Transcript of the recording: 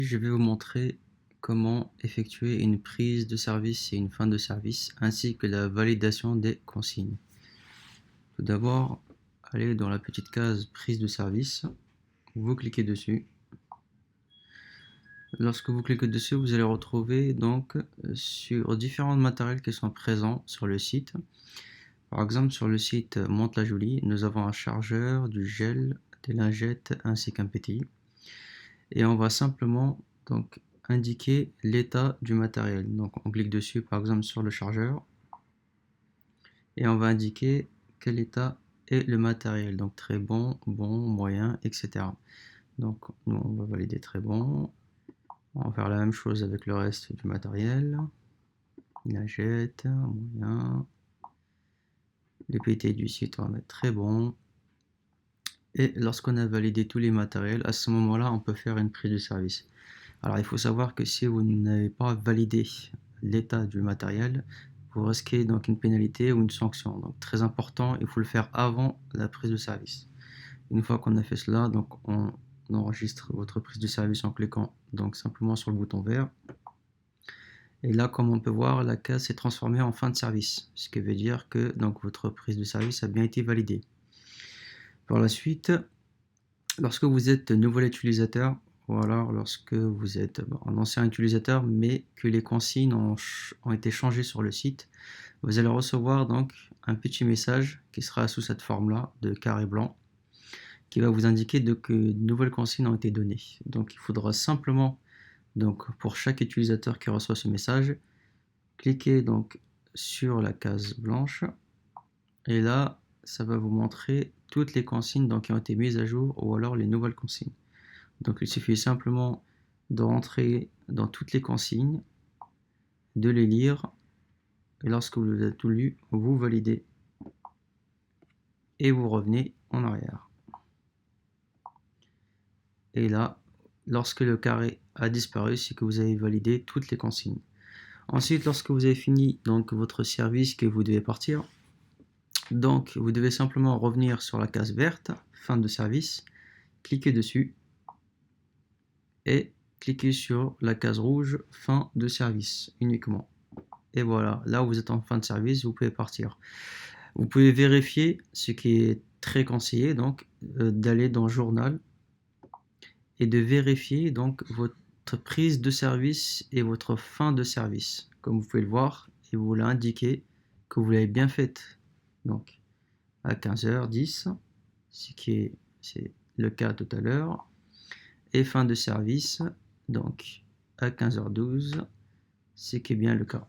Je vais vous montrer comment effectuer une prise de service et une fin de service, ainsi que la validation des consignes. Tout d'abord, allez dans la petite case prise de service, vous cliquez dessus. Lorsque vous cliquez dessus, vous allez retrouver donc sur différents matériels qui sont présents sur le site. Par exemple, sur le site Mantes-la-Jolie, nous avons un chargeur, du gel, des lingettes ainsi qu'un pétillement. Et on va simplement donc indiquer l'état du matériel. Donc on clique dessus par exemple sur le chargeur et on va indiquer quel état est le matériel. Donc très bon, bon, moyen, etc. Donc nous on va valider très bon. On va faire la même chose avec le reste du matériel. Lingette, moyen. Les PT du site on va mettre très bon. Et lorsqu'on a validé tous les matériels, à ce moment-là on peut faire une prise de service. Alors il faut savoir que si vous n'avez pas validé l'état du matériel, vous risquez donc une pénalité ou une sanction. Donc très important, il faut le faire avant la prise de service. Une fois qu'on a fait cela, donc on enregistre votre prise de service en cliquant donc simplement sur le bouton vert. Et là, comme on peut voir, la case s'est transformée en fin de service, ce qui veut dire que donc votre prise de service a bien été validée. Par la suite, lorsque vous êtes nouvel utilisateur, ou alors lorsque vous êtes un ancien utilisateur mais que les consignes ont été changées sur le site, vous allez recevoir donc un petit message qui sera sous cette forme-là de carré blanc qui va vous indiquer que de nouvelles consignes ont été données. Donc il faudra simplement, donc, pour chaque utilisateur qui reçoit ce message, cliquer donc sur la case blanche et là ça va vous montrer toutes les consignes donc, qui ont été mises à jour ou alors les nouvelles consignes. Donc il suffit simplement de rentrer dans toutes les consignes, de les lire, et lorsque vous avez tout lu, vous validez et vous revenez en arrière. Et là, lorsque le carré a disparu, c'est que vous avez validé toutes les consignes. Ensuite, lorsque vous avez fini donc votre service, que vous devez partir, donc vous devez simplement revenir sur la case verte, fin de service, cliquez dessus et cliquez sur la case rouge, fin de service uniquement. Et voilà, là où vous êtes en fin de service, vous pouvez partir. Vous pouvez vérifier, ce qui est très conseillé, donc d'aller dans Journal et de vérifier donc votre prise de service et votre fin de service. Comme vous pouvez le voir, il vous l'a indiqué que vous l'avez bien faite. Donc à 15h10, c'est le cas tout à l'heure, et fin de service, donc à 15h12, ce qui est bien le cas.